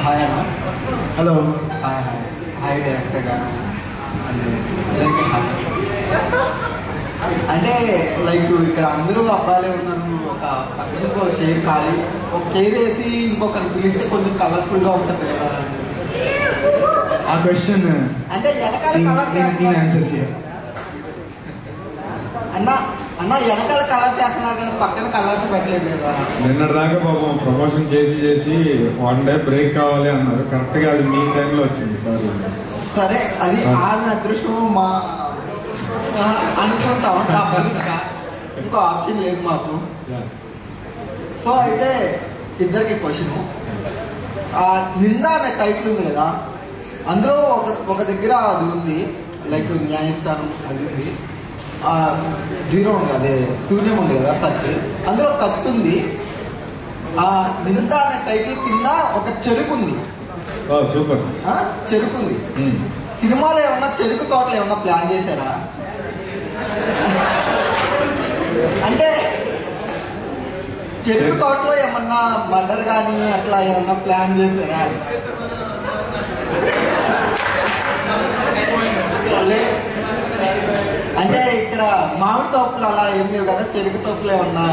Hi అన్న. Hello. Hi hi hi director గారు అంటే అందరికీ హాయ్. అంటే లైక్ ఇక్కడ అందరూ అబ్బాయిలే ఉన్నారు. ఒక పక్కనకు ఒక చైర్ ఖాళీ, ఒక చైర్ వేసి ఇంకొకరు పిలిస్తే కొంచెం కలర్ఫుల్గా ఉంటుంది కదా. ఆ క్వశ్చన్ అంటే వెనకాల కలర్ ఆన్సర్ చేయాలి అన్న. అన్న వెనకాల కలర్ చేస్తున్నారు కానీ పక్కన కలర్స్ పెట్టలేదు కదా. నిన్నటిదాకా పాపం ప్రమోషన్ చేసి 1 డే బ్రేక్ కావాలి అన్నారు. కరెక్ట్గా అది మీ టైంలో వచ్చింది. సారీ. సరే అది ఆమె అదృష్టం మా అనుకుంటాం. ఇంకా ఇంకో ఆప్షన్ లేదు మాకు. సో అయితే ఇద్దరికి క్వశ్చన్. నింద అనే టైటిల్ ఉంది కదా, అందులో ఒక దగ్గర అది ఉంది లైక్ న్యాయస్థానం అది ఉంది, 0 ఉంది, అదే శూన్యం ఉంది కదా సర్కిల్, అందులో కత్తి ఉంది. ఆ నింద అనే టైటిల్ కింద ఒక చెరుకు ఉంది. సూపర్. చెరుకు ఉంది. సినిమాలో ఏమన్నా చెరుకు తోటలు ఏమన్నా ప్లాన్ చేశారా? అంటే చెరుకు తోటలో ఏమన్నా మర్డర్ కానీ అట్లా ఏమన్నా ప్లాన్ చేశారా? అంటే ఇక్కడ మామిడి తోపులు అలా ఏం లేవు కదా, చెరుకు తోపులు ఏమన్నా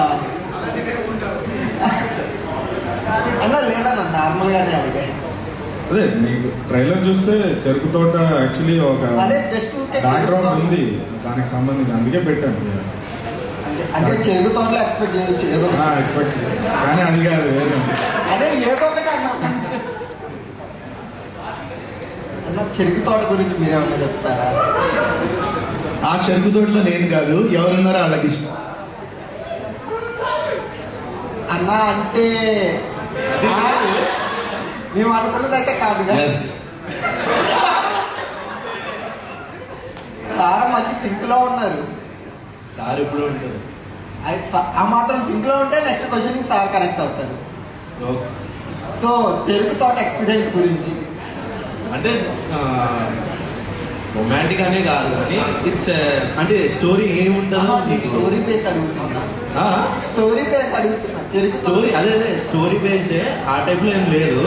అన్నా లేదన్నా నార్మల్గానే అడిగా. అదే నీకు ట్రైలర్ చూస్తే చెరుకు తోట యాక్చువల్లీ ఒక బ్యాక్గ్రౌండ్ ఉంది దానికి సంబంధించి, అందుకే పెట్టాను. అంటే చెరుకు తోటలో ఎక్స్పెక్ట్ చేయొచ్చు ఏదో ఎక్స్పెక్ట్ కానీ అది కాదు, అదే ఏదో ఒకటి అన్నా. అన్న చెరుకు తోట గురించి మీరేమన్నా చెప్తారా? ఆ చెరుకు తోటలో నేను కాదు, ఎవరున్నారో వాళ్ళకి ఇష్టం అన్న. అంటే మేము అనుకున్నదైతే కాదు. సార్ మంచి సింక్ లో ఉన్నారు. సార్ ఇప్పుడు ఉంటుంది ఆ మాత్రం సింక్ లో ఉంటే నెక్స్ట్ క్వశ్చన్ సార్ కరెక్ట్ అవుతారు. సో చెరుకు తోట ఎక్స్పీరియన్స్ గురించి అంటే రొమాంటిక్ అనే కాదు కానీ ఇట్స్ అంటే స్టోరీ ఏముంటుందో స్టోరీ బేస్ అడుగుతున్నా. స్టోరీ బేస్ అడుగుతున్నా. స్టోరీ అదే స్టోరీ బేస్డ్ ఆ టైప్ లో ఏం లేదు.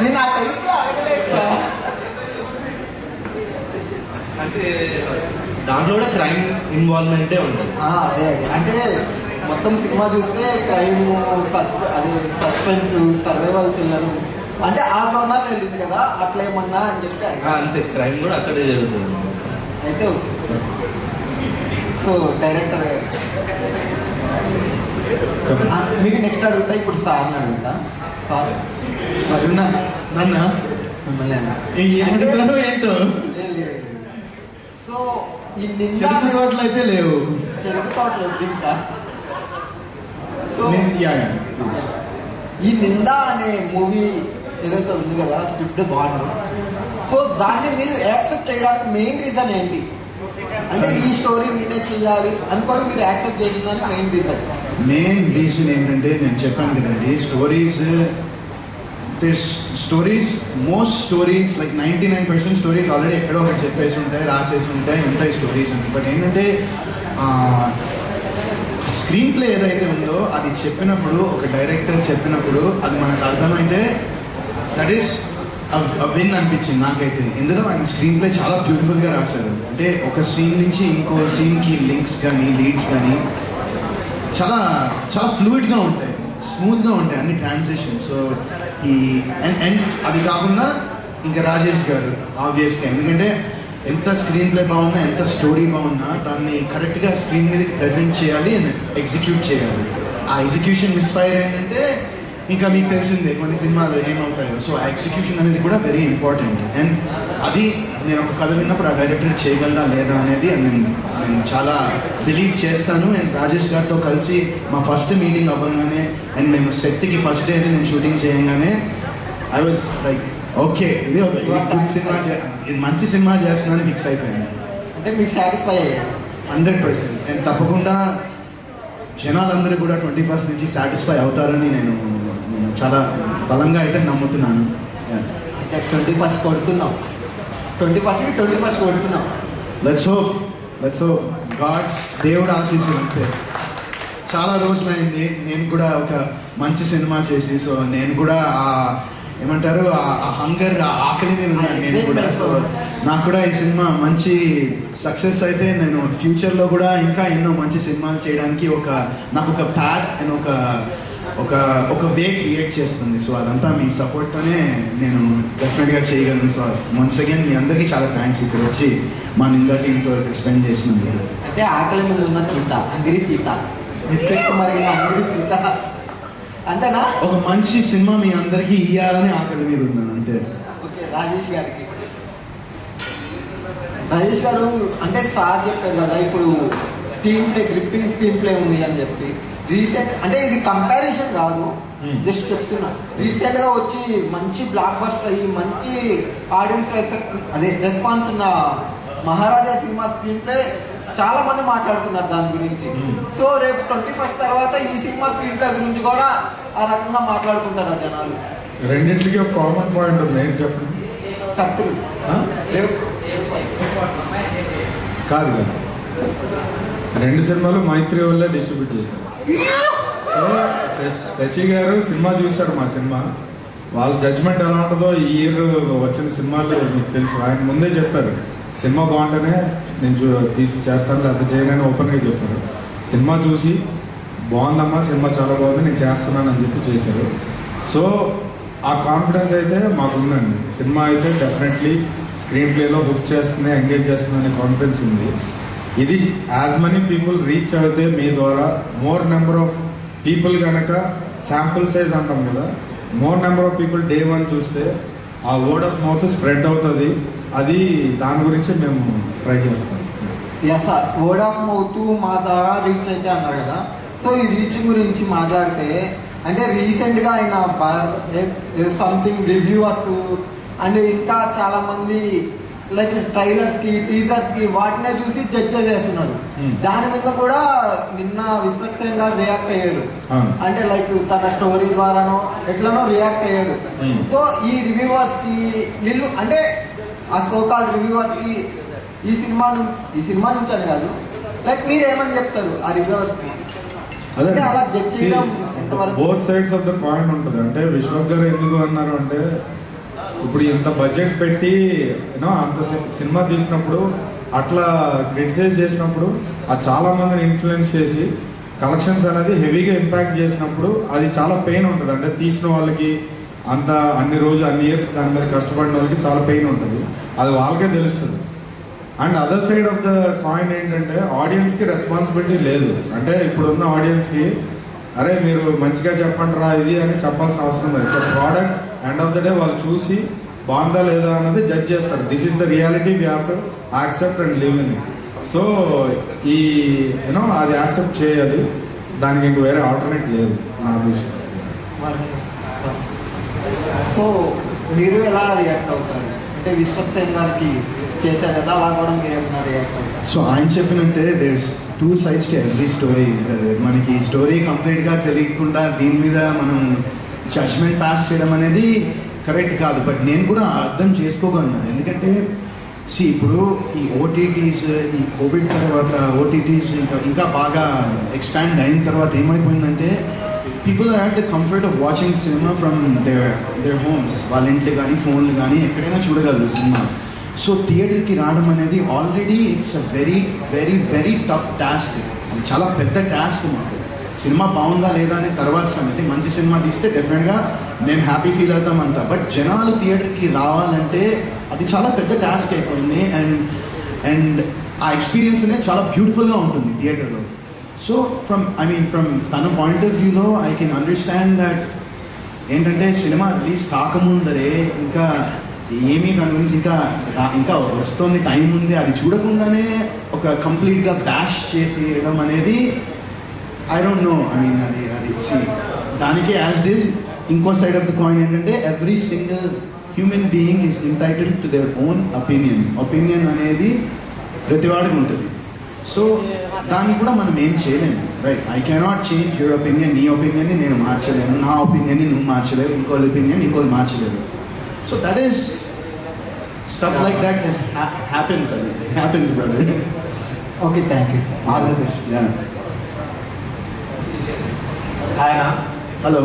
నేను ఆ టైప్ లో అడగలేదు. అంటే దాంట్లో కూడా క్రైమ్ ఇన్వాల్వ్మెంటే ఉంటుంది. అదే అదే అంటే మొత్తం సినిమా చూస్తే క్రైమ్, అది సస్పెన్స్, సర్వైవల్ థ్రిల్లర్ అంటే ఆ జోనర్లో వెళ్ళింది కదా, అట్లా ఏమన్నా అని చెప్పి అంతే క్రైమ్ కూడా అక్కడే జరుగుతుంది. అయితే సో డైరెక్టర్ మీకు నెక్స్ట్ అడుగుతా. ఇప్పుడు సార్ని అడుగుతా. సార్ మరి నన్ను మిమ్మల్ని అన్న ఏంటో. సో ఈ నింద చెరుకు తోటలు అయితే లేవు, చెరుకు తోటలు వద్దు ఇంకా. సో ఈ నింద అనే మూవీ ఏదైతే ఉంది కదా, స్క్రిప్ట్ బాగుంది. సో దాన్ని మీరు యాక్సెప్ట్ చేయడానికి మెయిన్ రీజన్ ఏంటి? అంటే ఈ స్టోరీ మీరే చేయాలి అనుకోని మీరు యాక్సెప్ట్ చేసిందని మెయిన్ రీజన్ ఏంటంటే నేను చెప్పాను కదండి, most stories like 99% stories already ఎక్కడో ఒకటి చెప్పేసి ఉంటాయి, రాసేసి ఉంటాయి స్టోరీస్ అని. బట్ ఏంటంటే స్క్రీన్ ప్లే ఏదైతే ఉందో అది చెప్పినప్పుడు, ఒక డైరెక్టర్ చెప్పినప్పుడు అది మనకు అర్థమైతే దట్ ఈస్ విన్ అనిపించింది నాకైతే. ఎందుకంటే ఆయన స్క్రీన్ ప్లే చాలా బ్యూటిఫుల్గా రాశారు. అంటే ఒక సీన్ నుంచి ఇంకో సీన్కి లింక్స్ కానీ లీడ్స్ కానీ చాలా చాలా ఫ్లూయిడ్గా ఉంటాయి, స్మూత్గా ఉంటాయి అన్ని ట్రాన్సిషన్. సో అండ్ అది కాకుండా ఇంకా రాజేష్ గారు ఆబ్వియస్గా, ఎందుకంటే ఎంత స్క్రీన్ ప్లే బాగున్నా, ఎంత స్టోరీ బాగున్నా దాన్ని కరెక్ట్గా స్క్రీన్ మీద ప్రజెంట్ చేయాలి అండ్ ఎగ్జిక్యూట్ చేయాలి. ఆ ఎగ్జిక్యూషన్ మిస్ఫైర్ అయిందంటే ఇంకా మీకు తెలిసిందే కొన్ని సినిమాలు ఏమవుతాయో. సో ఆ ఎగ్జిక్యూషన్ అనేది కూడా వెరీ ఇంపార్టెంట్. అండ్ అది నేను ఒక కథ విన్నప్పుడు ఆ డైరెక్టర్ చేయగలరా లేదా అనేది నేను చాలా బిలీవ్ చేస్తాను. అండ్ రాజేష్ గారితో కలిసి మా ఫస్ట్ మీటింగ్ అవ్వగానే అండ్ మేము సెట్కి ఫస్ట్ డే నేను షూటింగ్ చేయగానే ఐ వాజ్ లైక్ ఓకే, ఇది ఒక గుడ్ సినిమా, ఇది మంచి సినిమా చేస్తున్నానని ఫిక్స్ అయిపోయింది. అంటే మీకు సాటిస్ఫై 100%. అండ్ తప్పకుండా జనాలందరూ కూడా 21st నుంచి సాటిస్ఫై అవుతారని నేను చాలా బలంగా అయితే నమ్ముతున్నాను. 21st కొడుతున్నాం, 21st కొడుతున్నాం. లెట్స్ హోప్ గాడ్స్ దేవుడు ఆశీస్సులు అంతే. చాలా రోజులైంది నేను కూడా ఒక మంచి సినిమా చేసి. సో నేను కూడా ఏమంటారు ఆ హంగర్, ఆ ఆకలి మీద ఉన్నాను నేను కూడా. సో నాకు కూడా ఈ సినిమా మంచి సక్సెస్ అయితే నేను ఫ్యూచర్లో కూడా ఇంకా ఎన్నో మంచి సినిమాలు చేయడానికి నాకు ఒక ప్యాథ్ అండ్ ఒక వే క్రియేట్ చేస్తుంది. సో అదంతా మీ సపోర్ట్తోనే నేను డెఫినెట్గా చేయగలను. సో వన్స్ అగైన్ మీ అందరికీ చాలా థ్యాంక్స్ ఇక్కడ వచ్చి మా నిందా టీంతో స్పెండ్ చేసినందుకు. అంటే ఆకలి మీద ఉన్న చీత, అంగిరి చీత, మరిగిన అంగిరి చీత అంతేనా? ఒక మంచి సినిమా మీ అందరికీ ఇయ్యాలని ఆకలి మీద ఉన్నాను అంతే. ఓకే, రాజేష్ గారు అంటే సార్ చెప్పారు కదా ఇప్పుడు గ్రిప్పింగ్ స్క్రీన్ ప్లే ఉంది అని చెప్పి. రీసెంట్ అంటే ఇది కంపారిజన్ కాదు, జస్ట్ చెప్తున్నా. రీసెంట్ గా వచ్చి మంచి బ్లాక్ బస్టర్ అయ్యి మంచి ఆడియన్స్ రెస్పాన్స్ ఉన్న మహారాజా సినిమా స్క్రీన్ ప్లే చాలా మంది మాట్లాడుతున్నారు దాని గురించి. సో రేపు 21st తర్వాత ఈ సినిమా స్క్రీన్ ప్లే గురించి కూడా ఆ రకంగా మాట్లాడుకుంటారు జనాలు. రెండింటికి ఒక కామన్ పాయింట్ ఉంది, ఏంటి చెప్పండి? కత్తులు కాదు కదా, రెండు సినిమాలు మైత్రి వల్లే డిస్ట్రిబ్యూట్ చేశారు. సో శశి గారు సినిమా చూశారు, మా సినిమా. వాళ్ళ జడ్జ్మెంట్ ఎలా ఉంటుందో ఈ ఇయర్ వచ్చిన సినిమాలు మీకు తెలుసు. ఆయన ముందే చెప్పారు సినిమా బాగుంటేనే నేను తీసి చేస్తాను లేకపోతే చేయనని ఓపెన్గా చెప్పారు. సినిమా చూసి బాగుందమ్మా, సినిమా చాలా బాగుంది, నేను చేస్తున్నాను అని చెప్పి చేశారు. సో ఆ కాన్ఫిడెన్స్ అయితే మాకుందండి. సినిమా అయితే డెఫినెట్లీ స్క్రీన్ ప్లేలో బుక్ చేస్తుంది, ఎంగేజ్ చేస్తుంది అనే కాన్ఫిడెన్స్ ఉంది. ఇది యాజ్ మెనీ పీపుల్ రీచ్ అయితే మీ ద్వారా మోర్ నెంబర్ ఆఫ్ పీపుల్ కనుక శాంపుల్ సైజ్ అంటాం కదా, more number of people day 1 చూస్తే ఆ వర్డ్ ఆఫ్ మౌత్ స్ప్రెడ్ అవుతుంది. అది దాని గురించి మేము ట్రై చేస్తాం. Yes sir, word of mouth మా ద్వారా రీచ్ అయితే అన్నారు కదా. సో ఈ రీచ్ గురించి మాట్లాడితే అంటే రీసెంట్గా ఆయన సంథింగ్ రివ్యూవర్స్ అండ్ ఇంకా చాలా మంది లైక్ ట్రైలర్స్కి, టీజర్స్కి వాటినే చూసి జడ్జ్ చేస్తున్నారు. దాని మీద కూడా నిన్న విశ్వక్సేన్ గారు రియాక్ట్ అయ్యారు. అంటే లైక్ తన స్టోరీ ద్వారానో ఎట్లనో రియాక్ట్ అయ్యాడు. సో ఈ రివ్యూవర్స్కి వీళ్ళు అంటే ఆ సోకాల్డ్ రివ్యూవర్స్కి ఈ సినిమా నుంచి అని కాదు, లైక్ మీరు ఏమని చెప్తారు ఆ రివ్యూవర్స్కి? అంటే అలా జడ్జ్ చేయడం ఎంతవరకు? Both sides of the coin ఉంటుంది. అంటే విశ్వక్ గారు ఎందుకు అన్నారు అంటే, ఇప్పుడు ఇంత బడ్జెట్ పెట్టి అంత సినిమా తీసినప్పుడు అట్లా క్రిటిసైజ్ చేసినప్పుడు అది చాలా మందిని ఇన్ఫ్లుయెన్స్ చేసి కలెక్షన్స్ అనేది హెవీగా ఇంపాక్ట్ చేసినప్పుడు అది చాలా పెయిన్ ఉంటుంది. అంటే తీసిన వాళ్ళకి అంత అన్ని ఇయర్స్ దాని మీద కష్టపడిన వాళ్ళకి చాలా పెయిన్ ఉంటుంది. అది వాళ్ళకే తెలుస్తుంది. And other side of the coin ఏంటంటే ఆడియన్స్కి రెస్పాన్సిబిలిటీ లేదు. అంటే ఇప్పుడున్న ఆడియన్స్కి అరే మీరు మంచిగా చెప్పండి రా ఇది అని చెప్పాల్సిన అవసరం లేదు. So product end of the day వాళ్ళు చూసి బాగుందా లేదా అన్నది జడ్జ్ చేస్తారు. This is the reality we have to accept and live in it. So ఈ అది యాక్సెప్ట్ చేయాలి, దానికి ఇంక వేరే ఆల్టర్నేట్ లేదు నా దృష్టి. సో మీరు ఎలా రియాక్ట్ అవుతారు? అంటే విశ్వక్సేన్ గారికి చేశారు కదా, అలా కూడా మీరు ఏమన్నా రియాక్ట్ అవుతారు? సో ఆయన చెప్పినట్టే there's 2 sides to every story. మనకి ఈ స్టోరీ కంప్లీట్గా తెలియకుండా దీని మీద మనం జడ్జ్మెంట్ పాస్ చేయడం అనేది కరెక్ట్ కాదు. బట్ నేను కూడా అర్థం చేసుకోగలను. ఎందుకంటే ఇప్పుడు ఈ ఓటీటీస్, ఈ కోవిడ్ తర్వాత ఓటీటీస్ ఇంకా బాగా ఎక్స్పాండ్ అయిన తర్వాత ఏమైపోయిందంటే people are at the comfort of watching cinema from their homes. వాళ్ళ ఇంట్లో కానీ ఫోన్లు కానీ ఎక్కడైనా చూడగలరు సినిమా. సో థియేటర్కి రావడం అనేది already it's a very very very tough task. అది చాలా పెద్ద టాస్క్ మాకు. సినిమా బాగుందా లేదా అనే తర్వాత సంగతి. మంచి సినిమా తీస్తే డెఫినెట్గా మేము హ్యాపీ ఫీల్ అవుతాం అంతా. బట్ జనాలు థియేటర్కి రావాలంటే అది చాలా పెద్ద టాస్క్ అయిపోయింది. అండ్ ఆ ఎక్స్పీరియన్స్ అనేది చాలా బ్యూటిఫుల్గా ఉంటుంది థియేటర్లో. సో ఫ్రమ్ తన పాయింట్ ఆఫ్ వ్యూలో ఐ కెన్ అండర్స్టాండ్ దట్ ఏంటంటే సినిమా రిలీజ్ కాకముందరే ఇంకా ఏమీ దాని గురించి ఇంకా వస్తుంది, టైం ఉంది, అది చూడకుండానే ఒక కంప్లీట్గా బ్యాష్ చేసేయడం అనేది ఐ డోంట్ నో. అది దానికి యాజ్ ఇట్ ఈస్ ఇంకో సైడ్ ఆఫ్ ద కాయిన్ ఏంటంటే every single human being is entitled to their own opinion అనేది ప్రతివాడికి ఉంటుంది. సో దాన్ని కూడా మనం ఏం చేయలేము, right? I cannot change your opinion. నీ ఒపీనియన్ని నేను మార్చలేను, నా ఒపీనియన్ని నువ్వు మార్చలేవు, ఇంకోళ్ళ ఒపీనియన్ ఇంకోళ్ళు మార్చలేరు. So that is stuff like that happens. It happens, brother. Okay, thank you, sir. All the best. Yeah. హాయ్నా. హలో.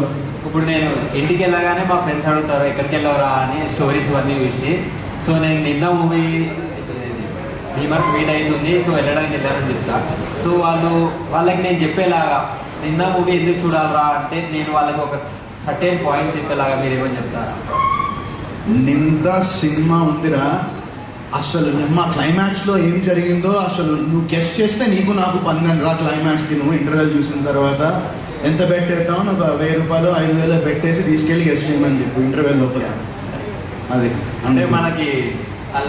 ఇప్పుడు నేను ఇంటికి వెళ్ళగానే మా ఫ్రెండ్స్ అడుగుతారు ఎక్కడికి వెళ్ళవరా అని స్టోరీస్ అన్నీ చూసి. సో నేను నిన్న మూవీ భీమర్స్ మీట్ అవుతుంది, సో వెళ్ళడానికి వెళ్ళారని చెప్తా. సో వాళ్ళకి నేను చెప్పేలాగా నిన్న మూవీ ఎందుకు చూడాలరా అంటే నేను వాళ్ళకి ఒక సర్టెన్ పాయింట్ చెప్పేలాగా మీరు ఏమని చెప్తారా? నింద సినిమా ఉందిరా, అసలు మా క్లైమాక్స్లో ఏం జరిగిందో అసలు నువ్వు గెస్ట్ చేస్తే నీకు నాకు 12 రా క్లైమాక్స్కి. నువ్వు ఇంటర్వెల్ చూసిన తర్వాత ఎంత బెట్ వేస్తావు, నువ్వు 1000 రూపాయలు 5000 పెట్టేసి తీసుకెళ్ళి గెస్ట్ చేయమని చెప్పు ఇంటర్వెల్ లోపల. అది అంటే మనకి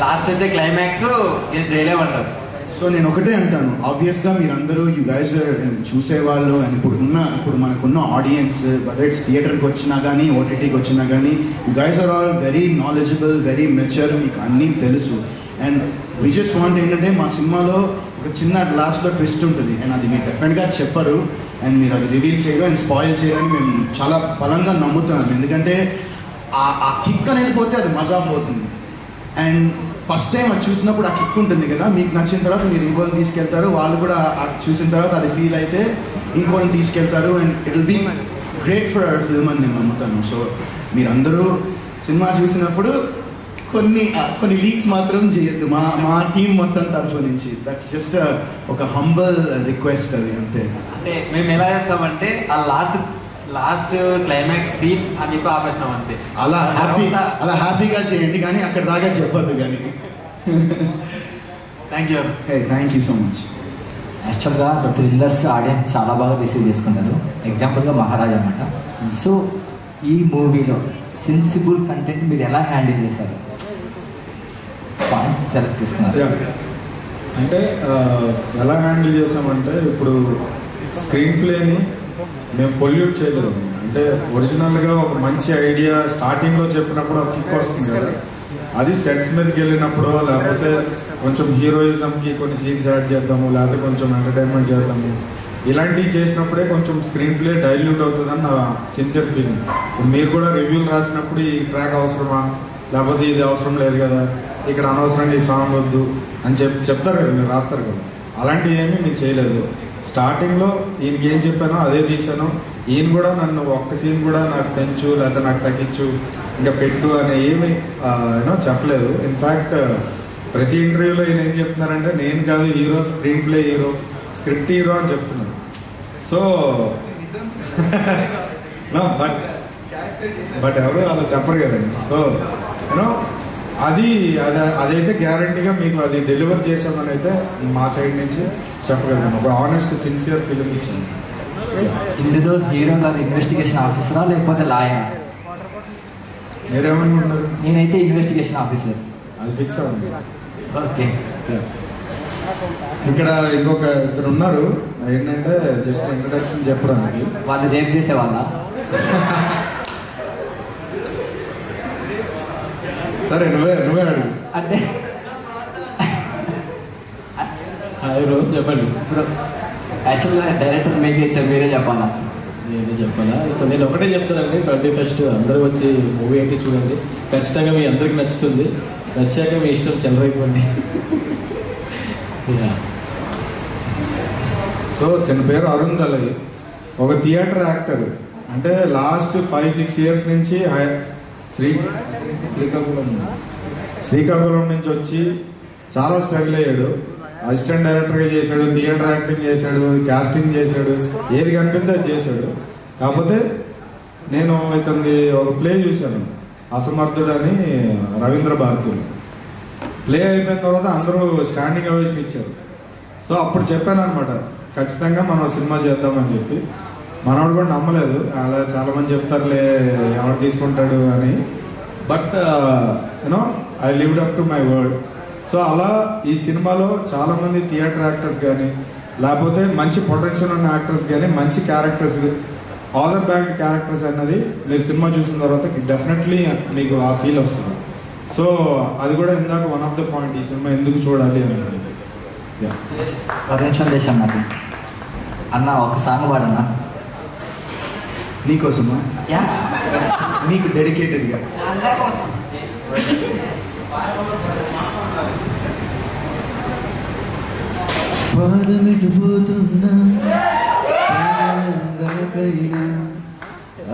లాస్ట్ వచ్చే క్లైమాక్స్ గెస్ట్ చేయలేమంటారు. సో నేను ఒకటే అంటాను, ఆబ్వియస్గా మీరందరూ యూ గైజ్ చూసేవాళ్ళు అండ్ ఇప్పుడు మనకున్న ఆడియన్స్ వెదర్ ఇట్స్ థియేటర్కి వచ్చినా కానీ ఓటీటీకి వచ్చినా కానీ you guys are all very knowledgeable, very mature, మీకు అన్నీ తెలుసు. అండ్ వి జస్ట్ వాంట్ ఏంటంటే మా సినిమాలో ఒక చిన్న లాస్ట్లో ట్విస్ట్ ఉంటుంది అండ్ అది మీరు డెఫినెట్గా చెప్పరు అండ్ మీరు అది రివీల్ చేయరు అండ్ స్పాయిల్ చేయరని మేము చాలా బలంగా నమ్ముతున్నాం. ఎందుకంటే ఆ కిక్ అనేది పోతే అది మజా పోతుంది. అండ్ ఫస్ట్ టైం అది చూసినప్పుడు ఆ కిక్ ఉంటుంది కదా, మీకు నచ్చిన తర్వాత మీరు ఇంకోని తీసుకెళ్తారు, వాళ్ళు కూడా చూసిన తర్వాత అది ఫీల్ అయితే ఇంకోని తీసుకెళ్తారు and it will be great for our film అని నేను నమ్ముతాను. సో మీరందరూ సినిమా చూసినప్పుడు కొన్ని లీక్స్ మాత్రం చేయొద్దు మా టీం మొత్తం తరఫు నుంచి. దట్స్ జస్ట్ ఒక హంబల్ రిక్వెస్ట్, అది అంతే. అంటే మేము ఎలా చేస్తామంటే ఆ లాస్ట్ క్లైమాక్స్ సీన్ అని చెప్పి ఆపేస్తాం అంతే. అలా హ్యాపీగా చేయండి కానీ అక్కడ దాకా చెప్పద్దు కానీ. Thank you. Thank you so much. యాక్చువల్గా థ్రిల్లర్స్ ఆడియన్స్ చాలా బాగా రిసీవ్ చేసుకుంటారు. ఎగ్జాంపుల్గా మహారాజా అన్నమాట. సో ఈ మూవీలో సెన్సిబుల్ కంటెంట్ మీరు ఎలా హ్యాండిల్ చేశారు? పాయింట్ సెలెక్ట్ చేస్తున్నారు అంటే ఎలా హ్యాండిల్ చేసామంటే ఇప్పుడు స్క్రీన్ ప్లేని మేము పొల్యూట్ చేయలేదు. అంటే ఒరిజినల్గా ఒక మంచి ఐడియా స్టార్టింగ్లో చెప్పినప్పుడు ఒక కిక్ వస్తుంది కదా, అది సెట్స్ మీదకి వెళ్ళినప్పుడు లేకపోతే కొంచెం హీరోయిజంకి కొన్ని సీన్స్ యాడ్ చేద్దాము, లేకపోతే కొంచెం ఎంటర్టైన్మెంట్ చేద్దాము, ఇలాంటివి చేసినప్పుడే కొంచెం స్క్రీన్ ప్లే డైల్యూట్ అవుతుందని నా సిన్సియర్ ఫీలింగ్. మీరు కూడా రివ్యూలు రాసినప్పుడు ఈ ట్రాక్ అవసరమా, లేకపోతే ఇది అవసరం లేదు కదా, ఇక్కడ అనవసరంగా ఈ సాంగ్ వద్దు అని చెప్తారు కదా, మీరు రాస్తారు కదా. అలాంటివి ఏమీ నేను చేయలేదు. స్టార్టింగ్లో ఈయనకి ఏం చెప్పానో అదే తీసాను. ఈయన కూడా నన్ను ఒక్క సీన్ కూడా నాకు పెంచు లేకపోతే నాకు తగ్గించు ఇంకా పెట్టు అని ఏమి యూనో చెప్పలేదు. ఇన్ఫ్యాక్ట్ ప్రతి ఇంటర్వ్యూలో ఈయన ఏం చెప్తున్నారంటే నేను కాదు hero, screen play hero, script hero అని చెప్తున్నారు. సో బట్ ఎవరు అలా చెప్పరు కదండి. సో యూనో అదైతే గ్యారంటీగా మీకు అది డెలివర్ చేసామని అయితే మా సైడ్ నుంచి చెప్పగలను. ఒక ఆనెస్ట్ సిన్సియర్ ఫిలిం ఇచ్చాను. ఇందులో హీరో గారు ఇన్వెస్టిగేషన్ ఆఫీసరా లేకపోతే లాయరా? మీరేమనుకుంటారు? నేనైతే ఇన్వెస్టిగేషన్ ఆఫీసర్. అది ఫిక్స్ అవ్వండి. ఓకే. ఇక్కడ ఇంకొక ఇద్దరు ఉన్నారు, ఏంటంటే జస్ట్ ఇంట్రడక్షన్ చెప్పడానికి. వాళ్ళు రేప్ చేసేవాళ్ళ? సరే నువ్వే అడుగు. అంటే రోజు చెప్పండి. ఇప్పుడు యాక్చువల్గా డైరెక్టర్ మీకు ఇచ్చారు, మీరే చెప్పాలా? నేనే చెప్పాలా? సో నేను ఒకటే చెప్తానండి, 21st అందరూ వచ్చి మూవీ అయితే చూడండి, ఖచ్చితంగా మీ అందరికి నచ్చుతుంది. నచ్చాక మీ ఇష్టం చెలరైపోండి. సో తన పేరు అరుణ్ దళై, ఒక థియేటర్ యాక్టర్. అంటే లాస్ట్ 5-6 years నుంచి శ్రీకాకుళం నుంచి వచ్చి చాలా స్ట్రగుల్ అయ్యాడు. అసిస్టెంట్ డైరెక్టర్గా చేశాడు, థియేటర్ యాక్టింగ్ చేశాడు, కాస్టింగ్ చేశాడు, ఏది కనిపిస్తే అది చేశాడు. కాకపోతే నేను ఇతని ఒక ప్లే చూశాను, అసమర్థుడు అని, రవీంద్ర భారతిలో. ప్లే అయిపోయిన తర్వాత అందరూ స్టాండింగ్ అవేషన్ ఇచ్చారు. సో అప్పుడు చెప్పాను అనమాట, ఖచ్చితంగా మనం సినిమా చేద్దామని చెప్పి. మనవాడు కూడా నమ్మలేదు, అలా చాలామంది చెప్తారులే ఎవరు తీసుకుంటాడు అని. But you know I lived up to my word. So అలా ఈ సినిమాలో చాలామంది థియేటర్ యాక్టర్స్ కానీ లేకపోతే మంచి పొటెన్షియల్ ఉన్న యాక్టర్స్ కానీ మంచి క్యారెక్టర్స్, ఆదర్ బ్యాక్ క్యారెక్టర్స్ అన్నది మీరు సినిమా చూసిన తర్వాత డెఫినెట్లీ మీకు ఆ ఫీల్ వస్తుంది. సో అది కూడా ఇందాక వన్ ఆఫ్ ద పాయింట్, ఈ సినిమా ఎందుకు చూడాలి అని. దేశం నాకు అన్న ఒక సాంగ్ పాడన్నా. నీకోసమా? నీకు డెడికేటెడ్గా. పాదమిటిపోతున్నా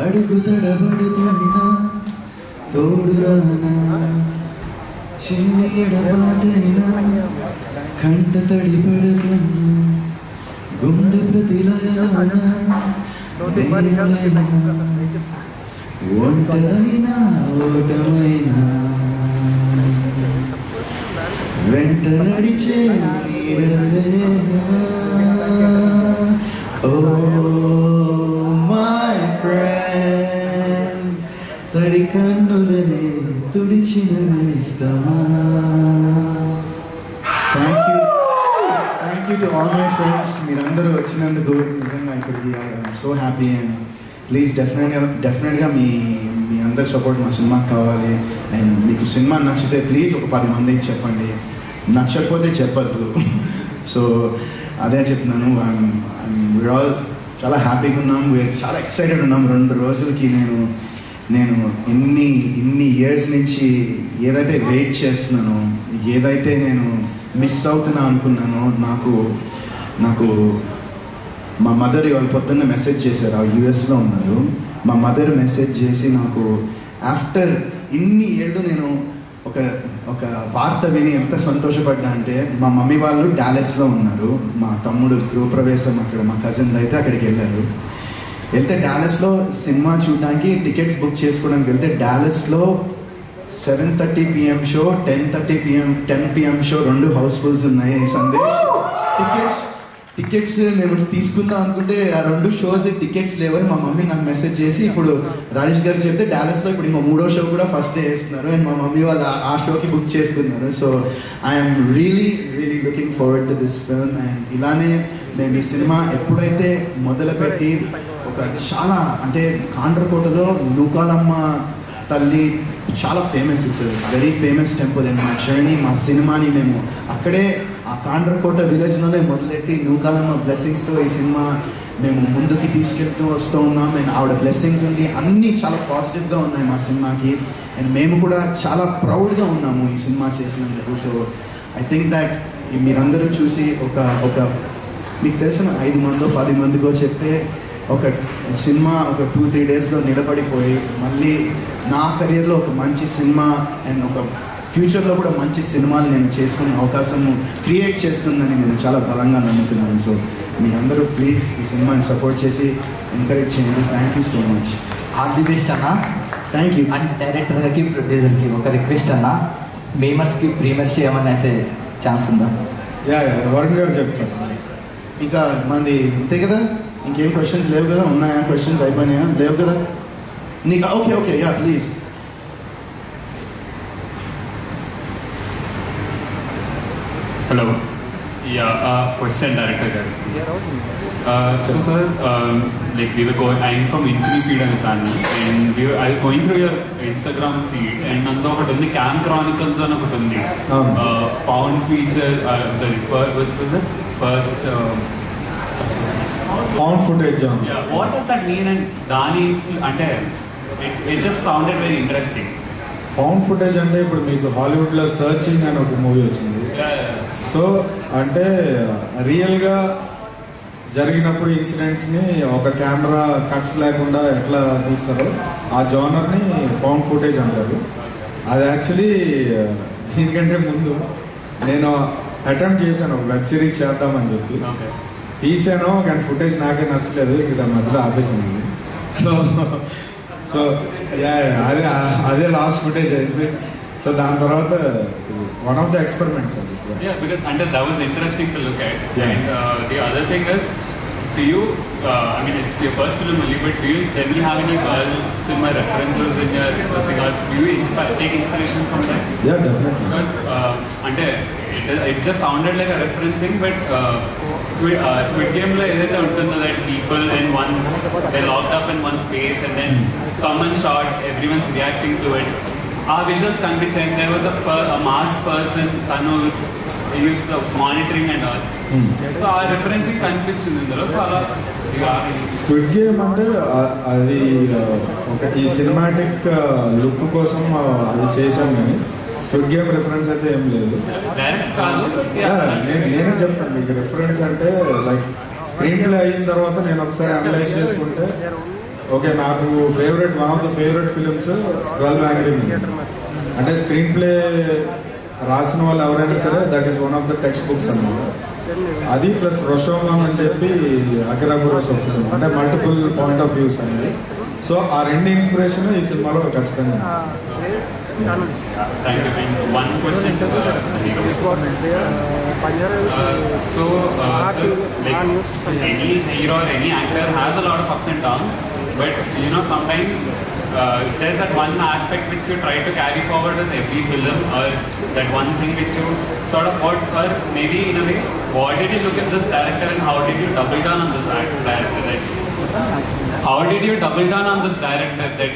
అడుగు తడబడుతున్నా తోడురానా చిన్న ఎడబాటైనా కంట తడి పడుతున్నా గుండె ప్రతిలయనా ఒంటరైనా ఓటమైనా వెంట నడిచే ఓ మై ఫ్రెండ్ తడి కన్నులనే తుడిచిన ఇస్తామా. Thank you to all my friends. మీరందరూ వచ్చినందుకు నిజంగా ఇక్కడికి I'm so happy. And please డెఫినెట్గా మీ అందరి సపోర్ట్ మా సినిమాకి కావాలి. అండ్ మీకు సినిమా నచ్చితే ప్లీజ్ ఒక 10 మందికి చెప్పండి, నచ్చకపోతే చెప్పద్దు. సో అదే చెప్తున్నాను. వీఆర్ ఆల్ చాలా హ్యాపీగా ఉన్నాం, చాలా ఎక్సైటెడ్ ఉన్నాం. 2 రోజులకి నేను ఇన్ని ఇయర్స్ నుంచి ఏదైతే వెయిట్ చేస్తున్నానో, ఏదైతే నేను మిస్ అవుతున్నా అనుకున్నానో, నాకు మా మదర్ ఇవాళ పొద్దున్న మెసేజ్ చేశారు. యూఎస్లో ఉన్నారు. మా మదర్ మెసేజ్ చేసి నాకు ఆఫ్టర్ ఇన్ని ఏళ్ళు నేను ఒక వార్త విని ఎంత సంతోషపడ్డా అంటే, మా మమ్మీ వాళ్ళు డాలస్లో ఉన్నారు. మా తమ్ముడు గృహప్రవేశం అక్కడ మా కజిన్ అయితే అక్కడికి వెళ్తే డాలస్లో సినిమా చూడడానికి టికెట్స్ బుక్ చేసుకోవడానికి వెళ్తే డాలస్లో 7:30 PM show, 10 PM show 2 housefuls ఉన్నాయి. ఈ సందేశ్ టికెట్స్ నేను తీసుకుందాం అనుకుంటే ఆ 2 షోస్ టికెట్స్ లేవని మా మమ్మీ నాకు మెసేజ్ చేసి ఇప్పుడు రాజేష్ గారు చెప్తే డాలస్లో ఇప్పుడు ఇంకో 3వ షో కూడా ఫస్ట్ డే వేస్తున్నారు. అండ్ మా మమ్మీ వాళ్ళు ఆ షోకి బుక్ చేసుకున్నారు. So I'm really looking forward to this film. And ఇలానే మేము ఈ సినిమా ఎప్పుడైతే మొదలుపెట్టి ఒక చాలా అంటే కాండ్రకోటలో నూకాలమ్మ తల్లి చాలా famous, it's very famous temple. And మా జర్నీ, మా సినిమాని మేము అక్కడే ఆ కాండ్రకోట విలేజ్లోనే మొదలెట్టి నూకాలమ్మ బ్లెస్సింగ్స్తో ఈ సినిమా మేము ముందుకి తీసుకెళ్తూ వస్తూ ఉన్నాం. అండ్ ఆవిడ బ్లెస్సింగ్స్ ఉండి అన్నీ చాలా పాజిటివ్గా ఉన్నాయి మా సినిమాకి. అండ్ మేము కూడా చాలా ప్రౌడ్గా ఉన్నాము ఈ సినిమా చేసినందుకు. సో ఐ థింక్ దట్ మీరందరూ చూసి ఒక మీకు తెలిసిన 5 మందో 10 మందికో చెప్తే ఒక సినిమా ఒక 2-3 డేస్లో నిలబడిపోయి మళ్ళీ నా కెరియర్లో ఒక మంచి సినిమా అండ్ ఒక ఫ్యూచర్లో కూడా మంచి సినిమాలు నేను చేసుకునే అవకాశం క్రియేట్ చేస్తుందని నేను చాలా బలంగా నమ్ముతున్నాను. సో మీరందరూ ప్లీజ్ ఈ సినిమాని సపోర్ట్ చేసి ఎంకరేజ్ చేయండి. Thank you so much. All the best అన్న. Thank you. అండ్ డైరెక్టర్కి ప్రొడ్యూసర్కి ఒక రిక్వెస్ట్ అన్న, మేమర్స్కి ప్రీమియర్ చేయమని వేసే ఛాన్స్ ఉందా? వరుణ్ గారు చెప్తారు. ఇంకా మనది అంతే కదా, ఇంకేం క్వశ్చన్స్ లేవు కదా? ఉన్నాయా క్వశ్చన్స్? అయిపోయినాయా? లేవు కదా నీకు? Okay yeah please. Hello. Yeah, question director garu. So sir, like we were going, I'm from Infinifeed and channel, and I was going through your Instagram feed, and nando okati undi Cam Chronicles అని ఒకటి ఉంది. Found feature, sorry, what was it? First found footage. Yeah, what does that mean? And dani ante it just sounded very interesting. Found footage అంటే ఇప్పుడు మీకు హాలీవుడ్లో searching అని ఒక movie వచ్చింది. సో అంటే రియల్గా జరిగినప్పుడు ఇన్సిడెంట్స్ని ఒక కెమెరా కట్స్ లేకుండా ఎట్లా తీస్తారో ఆ జోనర్ని ఫౌండ్ ఫుటేజ్ అంటారు. అది యాక్చువల్లీ దీనికంటే ముందు నేను అటెంప్ట్ చేశాను ఒక వెబ్ సిరీస్ చేద్దామని చెప్పి. తీసాను కానీ ఫుటేజ్ నాకే నచ్చలేదు, ఇక్కడ మధ్యలో ఆపేసింది. సో అదే లాస్ట్ ఫుటేజ్ అయింది. సో దాని తర్వాత వన్ ఆఫ్ ద ఎక్స్పెరిమెంట్స్ అది. Yeah, because and that was interesting to look at. Yeah. And the other thing is, do you, I mean, it's your first film only, but do you generally have any girl cinema references in your singer? Do you take inspiration from that? Yeah, definitely. Because it just sounded like a referencing, but Squid Game lo edaithe untundo that people in one, they're locked up in one space and then someone shot, everyone's reacting to it. Our visuals convincing. There was a masked person, he was monitoring and all. So our referencing convincing in the so squid game అంటే అది ఒక ఈ cinematic look కోసం అది చేశాం కానీ squid game reference అయితే ఏం లేదు. నేనే చెప్తాను మీకు రిఫరెన్స్ అంటే లైక్ స్క్రీన్ ప్లే అయిన తర్వాత నేను ఒకసారి అనలైజ్ చేసుకుంటే ఓకే, నాకు one of the favourite films 12 Angry Men. అంటే స్క్రీన్ ప్లే రాసిన వాళ్ళు ఎవరైనా సరే that is one of the text books అన్నమాట. అది ప్లస్ రొషోమాన్ అని చెప్పి అకిరా కురోసావా ఫిలిం, అంటే మల్టిపుల్ పాయింట్ ఆఫ్ వ్యూస్ అనేది. సో ఆ రెండు ఇన్స్పిరేషన్ ఈ సినిమాలో ఖచ్చితంగా. Thank you. And one question to so like any hero or any actor has a lot of ups and downs, but you know sometimes there's that one aspect which you try to carry forward with every film, or that one thing which you sort of what, or maybe in a way, what did you look at this director and how did you double down on this director? Like, how did you double down on this director that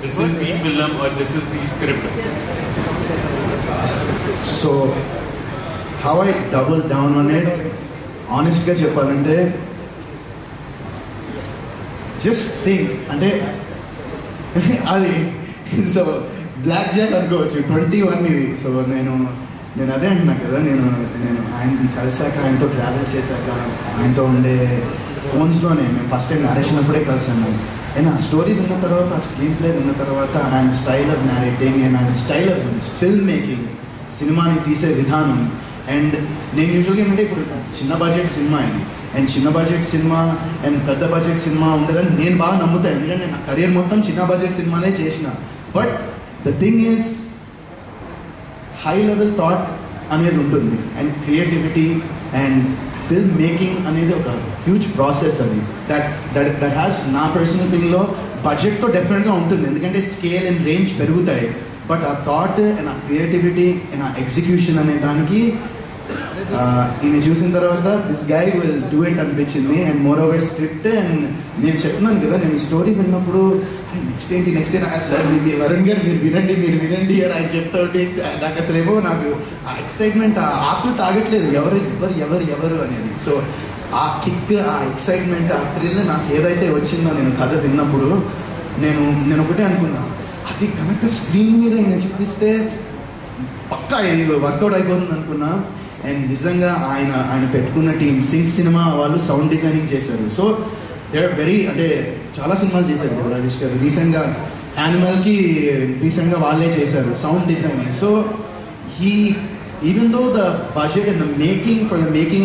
this is the film or this is the script? So how I double down on it, honestly చెప్పాలంటే just think అంటే అది so black Jack అనుకోవచ్చు 21 ఇది. So నేను అదే అంటున్నా కదా, నేను ఆయన కలిసాక, ఆయనతో ట్రావెల్ చేశాక, ఆయనతో ఉండే ఫోన్స్లోనే మేము ఫస్ట్ టైం నరేషన్ అప్పుడే కలిసాను. అండ్ ఆ స్టోరీ విన్న తర్వాత, ఆ స్క్రీన్ ప్లే విన్న తర్వాత, ఆయన స్టైల్ ఆఫ్ నారేటింగ్ అండ్ ఆయన స్టైల్ ఆఫ్ ఫిల్మ్ మేకింగ్, సినిమాని తీసే విధానం. అండ్ నేను యూజువల్గా ఏంటంటే ఇప్పుడు చిన్న బడ్జెట్ సినిమా ఇది, అండ్ చిన్న బడ్జెట్ సినిమా అండ్ పెద్ద బడ్జెట్ సినిమా ఉండదని నేను బాగా నమ్ముతాను, ఎందుకంటే నా కెరియర్ మొత్తం చిన్న బడ్జెట్ సినిమానే చేసిన. But the thing is high level thought అనేది ఉంటుంది, and creativity and film making అనేది ఒక హ్యూజ్ ప్రాసెస్. అది దట్ హ్యాస్ నా పర్సనల్ థింగ్లో బడ్జెట్తో డెఫినెట్గా ఉంటుంది, ఎందుకంటే స్కేల్ అండ్ రేంజ్ పెరుగుతాయి. బట్ ఆ థాట్ అండ్ ఆ క్రియేటివిటీ అండ్ ఆ ఎగ్జిక్యూషన్ అనే దానికి ఈయన చూసిన తర్వాత this guy will do it అనిపించింది. And moreover script, and నేను చెప్తున్నాను కదా, నేను స్టోరీ విన్నప్పుడు నెక్స్ట్ ఏంటి సార్ ఇది వరుణ్ గారు మీరు వినండి అని ఆయన చెప్తా ఉంటే నాకు అసలేమో నాకు ఆ ఎక్సైట్మెంట్, ఆ ఆకులు తాగట్లేదు ఎవరు అనేది. సో ఆ కిక్, ఆ ఎక్సైట్మెంట్, ఆ థ్రిల్ నాకు ఏదైతే వచ్చిందో నేను కథ విన్నప్పుడు నేను ఒకటే అనుకున్నా, అది కనుక స్క్రీన్ మీద ఆయన చూపిస్తే పక్కా ఇది వర్కౌట్ అయిపోతుంది అనుకున్నా. అండ్ నిజంగా ఆయన పెట్టుకున్న టీం సింక్ సినిమా వాళ్ళు సౌండ్ డిజైనింగ్ చేశారు. సో దే ఆర్ వెరీ, అంటే చాలా సినిమాలు చేశారు రాజేష్ గారు. రీసెంట్గా యానిమల్కి రీసెంట్గా వాళ్ళే చేశారు sound designing. So even though the budget and the making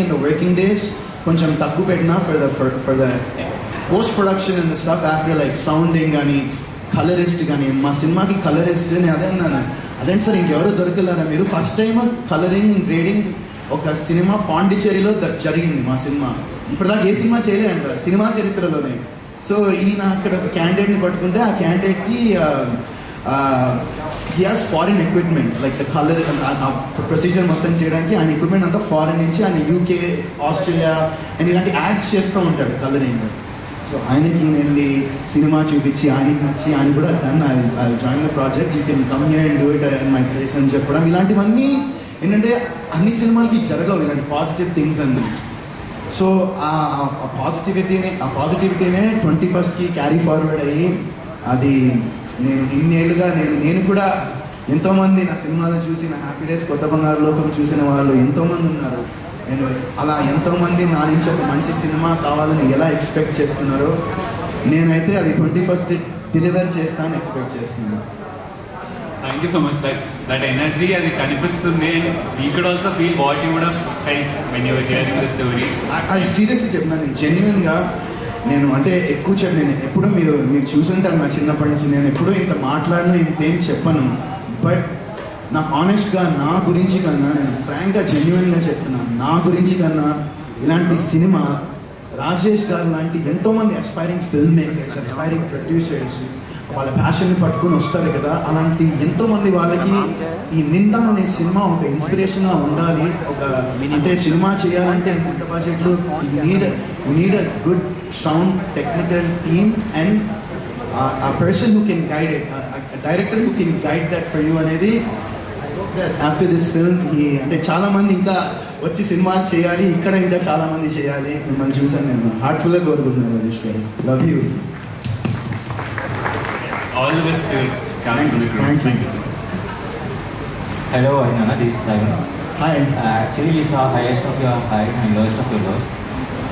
and the working days కొంచెం తక్కువ పెట్టినా for the post production and stuff after like sounding కానీ కలరిస్ట్ కానీ, మా సినిమాకి కలరిస్ట్ నేను అదే అన్నాను, అదేంటి సార్ ఇంకెవరో దొరకలేరా మీరు? First time colouring and grading ఒక సినిమా పాండిచేరిలో జరిగింది మా సినిమా. ఇప్పటిదాకా ఏ సినిమా చేయలేదంటారు సినిమా చరిత్రలోనే. సో ఈయన అక్కడ ఒక క్యాండిడేట్ని పట్టుకుంటే ఆ క్యాండిడేట్కి he has foreign equipment, like the colour procedure మొత్తం చేయడానికి ఆయన ఎక్విప్మెంట్ అంతా ఫారిన్ నుంచి, ఆయన UK, ఆస్ట్రేలియా అండ్ ఇలాంటి యాడ్స్ చేస్తూ ఉంటాడు కలరింగ్. సో ఆయనకి వెళ్ళి సినిమా చూపించి ఆయనకి నచ్చి ఆయన కూడా I join the project, you can come here and do it in my place అని చెప్పడం. ఇలాంటివన్నీ ఏంటంటే అన్ని సినిమాలకి జరగవు ఇలాంటి పాజిటివ్ థింగ్స్ అన్నీ. సో ఆ పాజిటివిటీనే 21st క్యారీ ఫార్వర్డ్ అయ్యి, అది నేను ఇన్నేళ్ళుగా నేను కూడా ఎంతోమంది నా సినిమాలు చూసి, నా హ్యాపీ డేస్, కొత్త బంగారు లోకం చూసిన వాళ్ళు ఎంతోమంది ఉన్నారు. నేను అలా ఎంతోమంది నా నుంచి ఒక మంచి సినిమా కావాలని ఎలా ఎక్స్పెక్ట్ చేస్తున్నారో, నేనైతే అది 21st డెలివర్ చేస్తానని ఎక్స్పెక్ట్ చేస్తున్నాను. Thank you so much. That energy అది కనిపిస్తుంది. We could also feel what you would have felt when you were hearing the story. I seriously చెప్తున్నాను, జెన్యున్గా నేను అంటే ఎక్కువ నేను ఎప్పుడూ మీరు చూసుంటారు నా చిన్నప్పటి నుంచి, నేను ఎప్పుడూ ఇంత మాట్లాడను, ఇంతేం చెప్పను. బట్ నాకు ఆనెస్ట్గా నా గురించి కన్నా, నేను ఫ్రాంక్గా జెన్యున్గా చెప్తున్నాను, నా గురించి కన్నా ఇలాంటి సినిమా రాజేష్ గారు లాంటి ఎంతోమంది aspiring film makers, aspiring producers వాళ్ళ ప్యాషన్ని పట్టుకుని వస్తారు కదా, అలాంటి ఎంతోమంది వాళ్ళకి ఈ నింద అనే సినిమా ఒక ఇన్స్పిరేషన్గా ఉండాలి. ఒక అంటే సినిమా చేయాలంటే ఎంత బడ్జెట్లు, need a good sound technical team and a person who can guide it, a director who can guide that for you అనేది ఆఫ్టర్ దిస్ ఫిల్మ్ అంటే చాలా మంది ఇంకా వచ్చి సినిమాలు చేయాలి, ఇక్కడ ఇంకా చాలా మంది చేయాలి. మిమ్మల్ని చూసాను, నేను హార్ట్ఫుల్గా కోరుకుంటున్నాను రాజేష్ గారు. Love you. All the best to Thank you. Hello Arnana, this is Sagar. Hi. Actually you saw highest of your highs and lowest of your lows.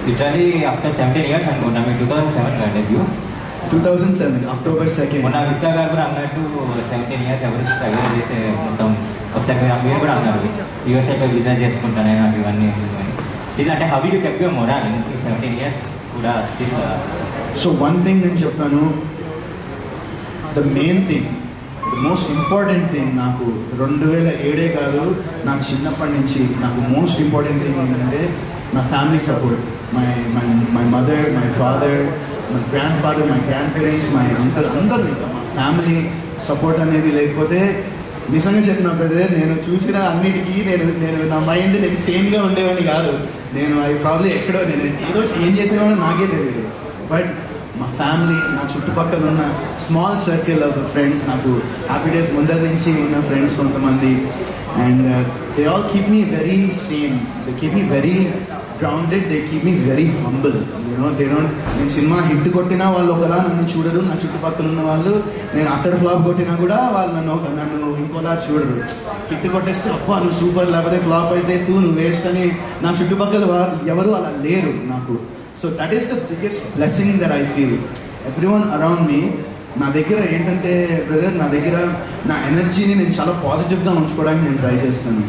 Literally after 17 years I'm going to 2007 debut. 2007 October 2nd. మొన్న విత్తా గారు కూడా అన్నట్టు 17 years ఎవరు struggle చేసే మొత్తం ఒకసారి మీరు కూడా అన్నారు యూఎస్ఏలో బిజినెస్ చేసుకుంటానే నాకు ఇవన్నీ స్టిల్ అంటే how you kept your morale in 17 years కూడా స్టిల్. సో వన్ థింగ్ నేను చెప్తాను, the main thing, the most important thing నాకు 2007 కాదు, నాకు చిన్నప్పటి నుంచి నాకు మోస్ట్ ఇంపార్టెంట్ థింగ్ ఏంటంటే నా family support. My mother, my father, my grand father, my grand parents, my uncle, అందరూ ఇంకా మా ఫ్యామిలీ సపోర్ట్ అనేది లేకపోతే నిజంగా చెప్పిన బ్రదర్ నేను చూసిన అన్నిటికీ నేను నా మైండ్ నేను సేమ్గా ఉండేవాడిని కాదు. నేను అవి ప్రాబ్లీ ఎక్కడో నేను ఏదో ఏం చేసేవాడో నాకే తెలియదు. బట్ మా ఫ్యామిలీ, నా చుట్టుపక్కల ఉన్న స్మాల్ సర్కిల్ ఆఫ్ ఫ్రెండ్స్, నాకు హ్యాపీ డేస్ ముందర నుంచి ఉన్న ఫ్రెండ్స్ కొంతమంది, and they all keep me very same, they keep me very grounded, they keep me very humble. They don't, నేను సినిమా హిట్ కొట్టినా వాళ్ళు ఒకలా నన్ను చూడరు, నా చుట్టుపక్కల ఉన్న వాళ్ళు నేను అటర్ ఫ్లాప్ కొట్టినా కూడా వాళ్ళు నన్ను ఇంకోలా చూడరు. హిట్ కొట్టేస్తే అబ్బా నువ్వు సూపర్, లేకపోతే ఫ్లాప్ అయితే నువ్వు వేస్ట్ అని నా చుట్టుపక్కల ఎవరు అలా లేరు నాకు. So that is the biggest blessing that I feel. Everyone around me, నా దగ్గర ఏంటంటే బ్రదర్, నా దగ్గర నా ఎనర్జీని నేను చాలా పాజిటివ్గా ఉంచుకోవడానికి నేను ట్రై చేస్తాను.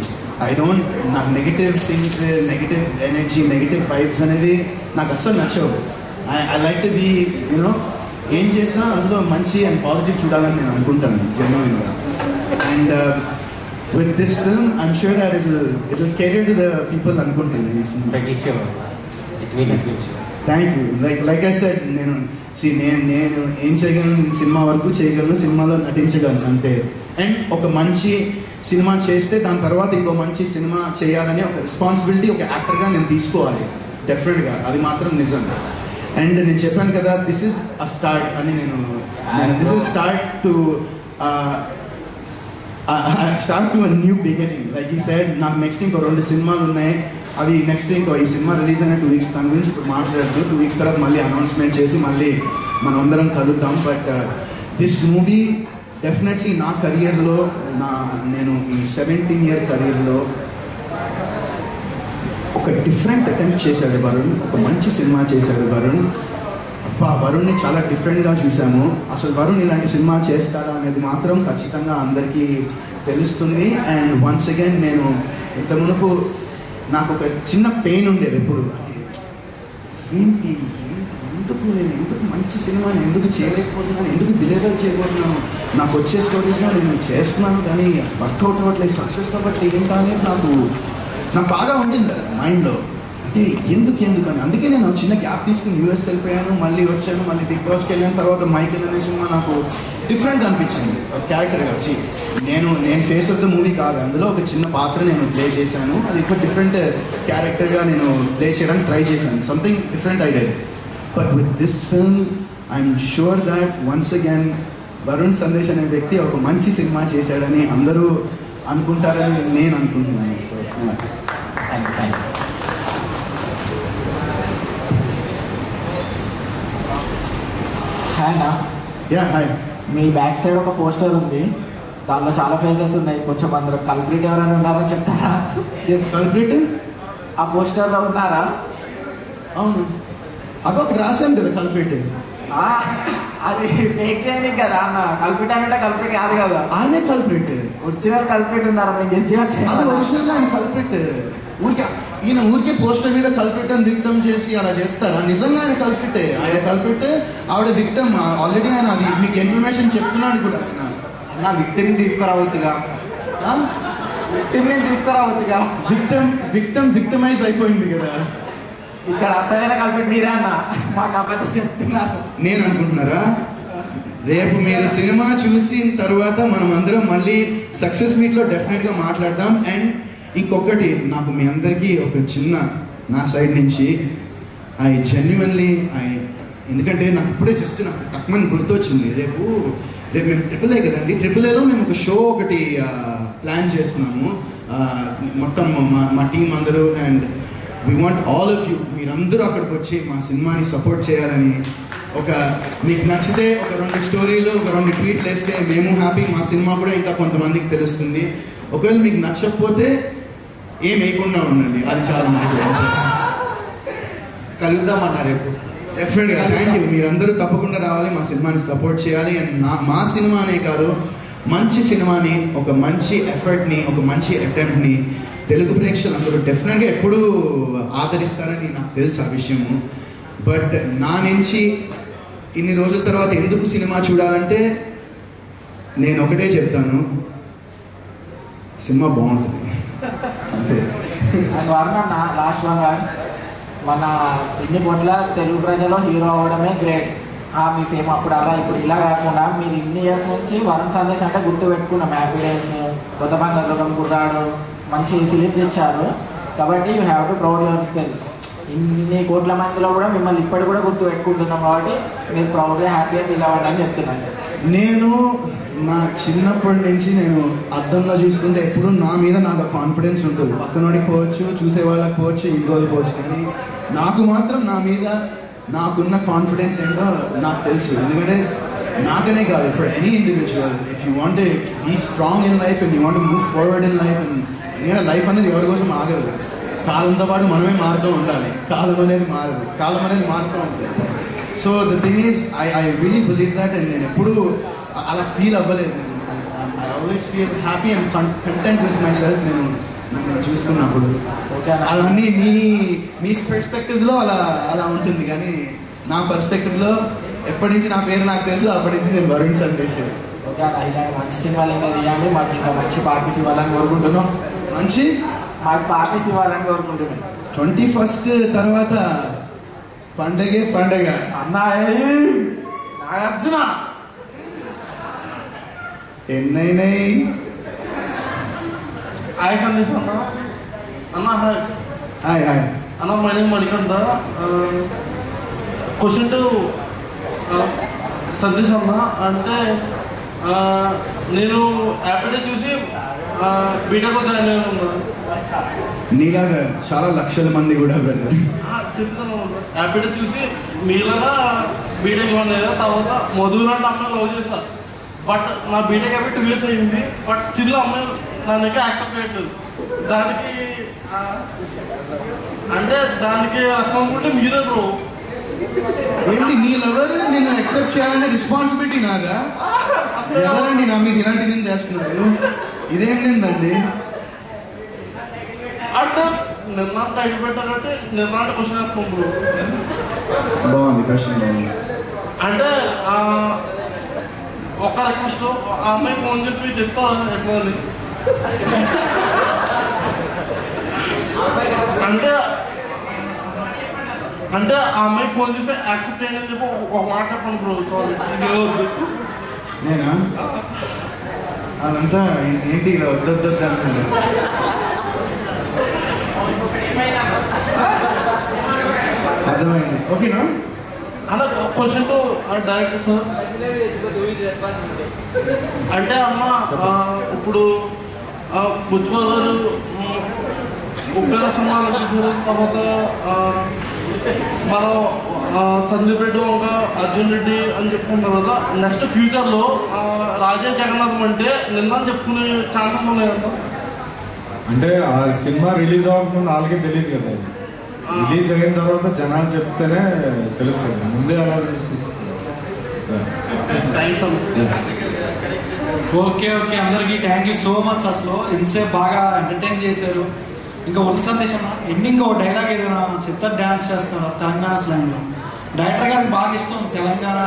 నాకు negative things, negative energy, negative vibes అనేవి నాకు అస్సలు నచ్చవు. ఐ లైక్ టు బీ ఏం చేసినా అందులో మంచి అండ్ పాజిటివ్ చూడాలని నేను అనుకుంటాను జెన్యూన్గా. And with this film I'm sure that it will career to the people అనుకుంటాను ఈ cinema. Thank you. Like I said, నేను ఏం చేయగలను, సినిమా వరకు చేయగలను, సినిమాలో నటించగలను అంతే. అండ్ ఒక మంచి సినిమా చేస్తే దాని తర్వాత ఇంకో మంచి సినిమా చేయాలని ఒక రెస్పాన్సిబిలిటీ ఒక యాక్టర్గా నేను తీసుకోవాలి డెఫినెట్గా, అది మాత్రం నిజం. అండ్ నేను చెప్పాను కదా, దిస్ ఇస్ అ స్టార్ట్ అని, this is start to new beginning. Like ఈ సైడ్ నాకు నెక్స్ట్ ఇంకో 2 సినిమాలు ఉన్నాయి, అవి నెక్స్ట్ ఇంకో ఈ సినిమా రిలీజ్ అయిన 2 weeks దాని గురించి ఇప్పుడు మాట్లాడదు. 2 weeks తర్వాత మళ్ళీ అనౌన్స్మెంట్ చేసి మళ్ళీ మనం అందరం కలుద్దాం. బట్ దిస్ మూవీ డెఫినెట్లీ నా కెరియర్లో, నేను ఈ 17-year కెరియర్లో ఒక డిఫరెంట్ అటెంప్ట్ చేశాడు వరుణ్, ఒక మంచి సినిమా చేశాడు వరుణ్. వరుణ్ని చాలా డిఫరెంట్గా చూసాము. అసలు వరుణ్ ఇలాంటి సినిమా చేస్తాడా అనేది మాత్రం ఖచ్చితంగా అందరికీ తెలుస్తుంది. అండ్ వన్స్ అగైన్ నేను ఇంత మునుపు నాకు ఒక చిన్న పెయిన్ ఉండేది ఎప్పుడు, ఎందుకు మంచి సినిమాని ఎందుకు చేయలేకపోతున్నాను, ఎందుకు డెలివర్ చేయబోతున్నాను, నాకు వచ్చే స్టోరీస్లో నేను చేస్తున్నాను కానీ వర్కౌట్ అవ్వట్లేదు, సక్సెస్ అవ్వట్లేదు ఏంటా అనేది నాకు బాగా ఉండింది మైండ్లో. అంటే ఎందుకు అని, అందుకే నేను చిన్న గ్యాప్ తీసుకుని యూఎస్ వెళ్ళిపోయాను, మళ్ళీ వచ్చాను, మళ్ళీ బిగ్ బాస్కి వెళ్ళిన తర్వాత మైకేల్ అనే సినిమా నాకు డిఫరెంట్గా అనిపించింది క్యారెక్టర్గా. వచ్చి నేను ఫేస్ ఆఫ్ ద మూవీ కాదు, అందులో ఒక చిన్న పాత్ర నేను ప్లే చేశాను, అది ఒక డిఫరెంట్ క్యారెక్టర్గా నేను ప్లే చేయడానికి ట్రై చేశాను, something different I did. But with this film I'm sure that once again Varun Sandesh అనే వ్యక్తి ఒక మంచి సినిమా చేశాడని అందరూ అనుకుంటారని నేను అనుకుంటున్నాను. So thank you. Hi hi. Me back side ఒక పోస్టర్ ఉంది, దానిలో చాలా ఫేసెస్ ఉన్నాయి, కొంచెం అందరూ కల్ప్రిట్ ఎవరైనా ఉన్నారో చెప్తారా? కల్ప్రిట్ ఆ పోస్టర్లో ఉన్నారా? అవును, అదొకటి రాశాను కదా కల్ప్రిట్. అది ఫేక్ చేయలేదు కదా అన్న, కల్ప్రిట్ అంటే కల్ప్రిట్ కాదు కదా. ఆయనే కల్ప్రిట్, ఒరిజినల్ కల్ప్రిట్ ఉన్నారా? మీకు అది ఒరిజినల్ ఆయన కల్ప్రిట్. ఊరికే పోస్టర్ మీద కల్ప్రిట్ అని విక్టమ్ చేసి అలా చేస్తారా? నిజంగా ఆయన కల్ప్రిటే, ఆయన కల్ప్రిట్, ఆవిడ విక్టమ్. ఆల్రెడీ ఆయన అది మీకు ఇన్ఫర్మేషన్ చెప్తున్నాడు కూడా. నా విక్టిమ్ని తీసుకురావచ్చుగా, విక్టిమ్ని తీసుకురావచ్చుగా. విక్టమైజ్ అయిపోయింది కదా ఇక్కడ. అసలైన కల్ప్రిట్ మీరే అన్న, మాకు అబద్ధం చెప్తున్నారు నేను అనుకుంటున్నారా? రేపు మీరు సినిమా చూసిన తర్వాత మనం అందరం మళ్ళీ సక్సెస్ మీట్లో డెఫినెట్గా మాట్లాడదాం. అండ్ ఇంకొకటి, నాకు మీ అందరికీ ఒక చిన్న నా సైడ్ నుంచి జెన్యున్లీ ఎందుకంటే నాకు ఇప్పుడే జస్ట్ నాకు టక్మని గుర్తొచ్చింది. రేపు మేము AAA కదండి, AAAలో మేము ఒక షో ఒకటి ప్లాన్ చేస్తున్నాము మొత్తం మా టీం అందరూ. And we want all of you, మీరందరూ అక్కడికి వచ్చి మా సినిమాని సపోర్ట్ చేయాలని. మీకు నచ్చితే ఒక 2 స్టోరీలు, ఒక 2 ట్వీట్లు వేస్తే మేము హ్యాపీ, మా సినిమా కూడా ఇంకా కొంతమందికి తెలుస్తుంది. ఒకవేళ మీకు నచ్చకపోతే ఏం వేయకుండా ఉండండి, అది చాలా మంచి. కలుద్దామన్నా రేపు. డెఫినెట్గా థ్యాంక్ యూ. మీరందరూ తప్పకుండా రావాలి, మా సినిమాని సపోర్ట్ చేయాలి. అండ్ మా సినిమానే కాదు, మంచి సినిమాని, ఒక మంచి ఎఫర్ట్ని, ఒక మంచి అటెంప్ట్ని తెలుగు ప్రేక్షకులు అందరూ డెఫినెట్గా ఎప్పుడూ ఆదరిస్తారని నాకు తెలుసు ఆ విషయము. బట్ నా నుంచి ఇన్ని రోజుల తర్వాత ఎందుకు సినిమా చూడాలంటే నేను ఒకటే చెప్తాను, సినిమా బాగుంటుంది అంతే. అండ్ వర్ణ లాస్ట్ వన్ మన ఇన్ని కోట్ల తెలుగు ప్రజలు హీరో అవ్వడమే గ్రేట్. మీ ఫేమ్ అప్పుడు అలా ఇప్పుడు ఇలా కాకుండా మీరు ఇన్ని ఇయర్స్ నుంచి వరుణ్ సందేశ్ అంటే గుర్తు పెట్టుకున్నాం. హ్యాపీ డేస్, కొత్త బంగారు కుర్రాడు మంచి ఫిలిమ్స్ ఇచ్చారు. కాబట్టి you have to proud your self. ఇన్ని కోట్ల మందిలో కూడా మిమ్మల్ని ఇప్పటి కూడా గుర్తు పెట్టుకుంటున్నాం. కాబట్టి మీరు ప్రౌడ్గా హ్యాపీగా ఫీల్ అవ్వండి అని చెప్తున్నాను. నేను నా చిన్నప్పటి నుంచి నేను అద్దంలో చూసుకుంటే ఎప్పుడు నా మీద నాకు కాన్ఫిడెన్స్ ఉంటుంది. పక్కనోడికి పోవచ్చు, చూసే వాళ్ళకి పోవచ్చు, ఇంకోళ్ళకి పోవచ్చు, కానీ నాకు మాత్రం నా మీద నాకున్న కాన్ఫిడెన్స్ ఏంటో నాకు తెలుసు. ఎందుకంటే నాకనే కాదు, for any individual, if you want be strong in life and you want move forward in life, ఎందుకంటే లైఫ్ అనేది ఎవరి కోసం ఆగదు. కాలంతో పాటు మనమే మారుతూ ఉండాలి. కాలం అనేది మారదు, కాలం అనేది మారుతూ ఉంటుంది. So the thing is I really believe that. And నేను ఎప్పుడూ అలా ఫీల్ అవ్వలేదు. I always feel happy and content with my self. నేను చూసుకున్నప్పుడు అవన్నీ మీ పర్స్పెక్టివ్లో అలా ఉంటుంది, కానీ నా పర్స్పెక్టివ్లో ఎప్పటి నుంచి నా పేరు నాకు తెలుసు అప్పటి నుంచి నేను వరుణ్ సందేశ్. ఓకే అన్న, ఇలాంటి మంచి సినిమాలు ఇంకా తీయండి, మాకు ఇంకా మంచి పార్టీస్ ఇవ్వాలని కోరుకుంటున్నాం. మాకు పార్టీస్ ఇవ్వాలని కోరుకుంటున్నాం. 21st తర్వాత పండగే పండగ నాగార్జున ఎన్నైనాయి. హాయ్ సందేశ్ అన్న. అన్న హాయ్. హాయ్ హాయ్ అన్న, my name Manikanta. Question to Sandesh అన్న. అంటే నేను యాప్డే చూసి బీటెక్ జాయిన్ అయ్యాను ఉన్నాను. నీలాగా చాలా లక్షల మంది కూడా బ్రదర్ చెప్తాను. యాప్డే చూసి మీలాగా బీటెక్ జాయిన్ అయ్యా. తర్వాత మధుర అంటే అమ్మాయి లవ్ చేస్తా. బట్ నా బీటెక్ అయిపోయి 2 years అయింది. బట్ స్టిల్ అమ్మాయి నా దగ్గర యాక్సెప్ట్ చేయట్లేదు. దానికి అంటే దానికి రెస్పాన్సిబిలిటీ మీరే బ్రో. ఏంటి నీ లవర్ నేను యాక్సెప్ట్ చేయాలనే రెస్పాన్సిబిలిటీ నాగా? ఎవరండి నా మీద ఇలాంటి నేను చేస్తున్నారు? ఇదేంటండి అంటే నిర్ణయం టైం పెట్టాలంటే నిర్ణయం క్వశ్చన్ వేస్తాం బ్రో. బాగుంది క్వశ్చన్ బాగుంది. అంటే ఒక రిక్వెస్ట్, ఆ అమ్మాయి ఫోన్ చేసి మీరు చెప్తాను ఎట్లా అని. అంటే ఆ అమ్మాయి ఫోన్ చేసి యాక్సెప్ట్ చేయండి అని చెప్పి ఒక మాట చెప్పండి బ్రో. సారీ నేనా? అదంతా ఏంటి ఇలా వద్దొద్దు అంటున్నా. అర్థమైంది, ఓకేనా? అలా క్వశ్చన్ టు డైరెక్టర్ సార్. అంటే అమ్మ ఇప్పుడు బుజ్జిమ గారు ఉప్పెన సినిమాలు చూసారు. తర్వాత మనం సందీప్ రెడ్డి ఒక అర్జున్ రెడ్డి అని చెప్పుకుంటారు కదా. నెక్స్ట్ ఫ్యూచర్లో రాజేష్ జగన్నాథం అంటే నిన్న చెప్పుకునే ఛాన్సెస్ ఉన్నాయంట. అంటే ఆ సినిమా రిలీజ్ అవ్వకముందు వాళ్ళకి తెలియదు కదా. రిలీజ్ అయిన తర్వాత జనాలు చెప్తేనే తెలుస్తుంది, ముందే అలా తెలుస్తుంది. ఓకే ఓకే, అందరికీ థ్యాంక్ యూ సో మచ్. అసలు ఇంతసేపు బాగా ఎంటర్టైన్ చేశారు. ఇంకా ఉన్న సందేశం ఎండింగ్ ఒక డైలాగ్ ఏదైనా చెప్తా, డ్యాన్స్ చేస్తారు తెలంగాణ స్లాంగ్లో. డైరెక్టర్ గారికి బాగా ఇష్టం తెలంగాణ.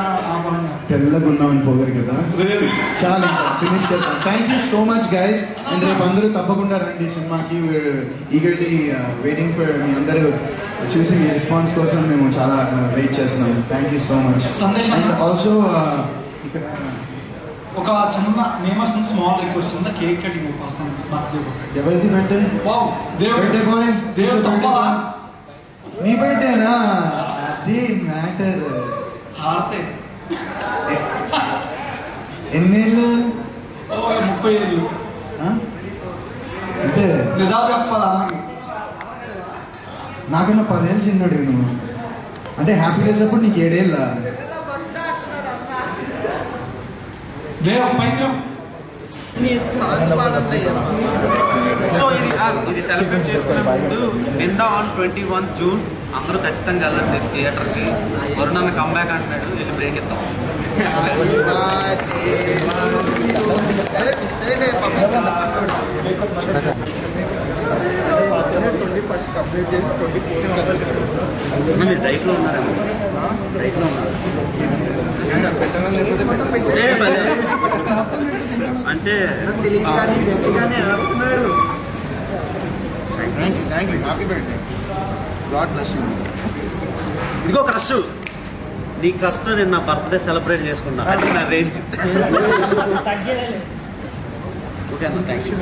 తెల్లగా ఉన్నామని పోగారు కదా, చాలా ఫినిష్ చేద్దాం. Thank you so much guys. And రేపు అందరూ తప్పకుండా రండి సినిమాకి. ఈగర్లీ వెయిటింగ్ ఫర్ మీ అందరూ చూసి మీ రెస్పాన్స్ కోసం మేము చాలా వెయిట్ చేస్తున్నాం. Thank you so much. And also ఇక్కడ ఒక చిన్న నేమర్స్ స్మాల్ రిక్వెస్ట్ ఉంది, కేక్ కటింగ్ పర్సన్ బర్త్డే. ఎవరిది బర్త్డే? బర్త్డే బాయ్ నీ బర్త్డేనా? అది మ్యాటర్. హార్తే ఎన్నేళ్ళు? 30 అంటే నిజాలు చెప్పాలి అన్నకి. నాకన్నా 10 ఏళ్ళు చిన్నాడు నువ్వు. అంటే హ్యాపీ డేస్ అప్పుడు నీకు 7 ఏళ్ళ? సో ఇది సెలబ్రేట్ చేసుకునే ముందు నింద ఆన్ 21 June అందరూ ఖచ్చితంగా వెళ్ళండి థియేటర్కి. వరుణ్ అన్న కంబ్యాక్ అంటున్నాడు, వెళ్ళి బ్రేక్ ఇద్దాం. మీరు డైట్లో ఉన్నారేమో, డైట్లో ఉన్నారు అంటే ఇదిగో క్రష్, నీ క్రష్తో నేను నా బర్త్డే సెలబ్రేట్ చేసుకున్నా, అది నా రేంజ్. ఓకే అన్న, థ్యాంక్ యూ.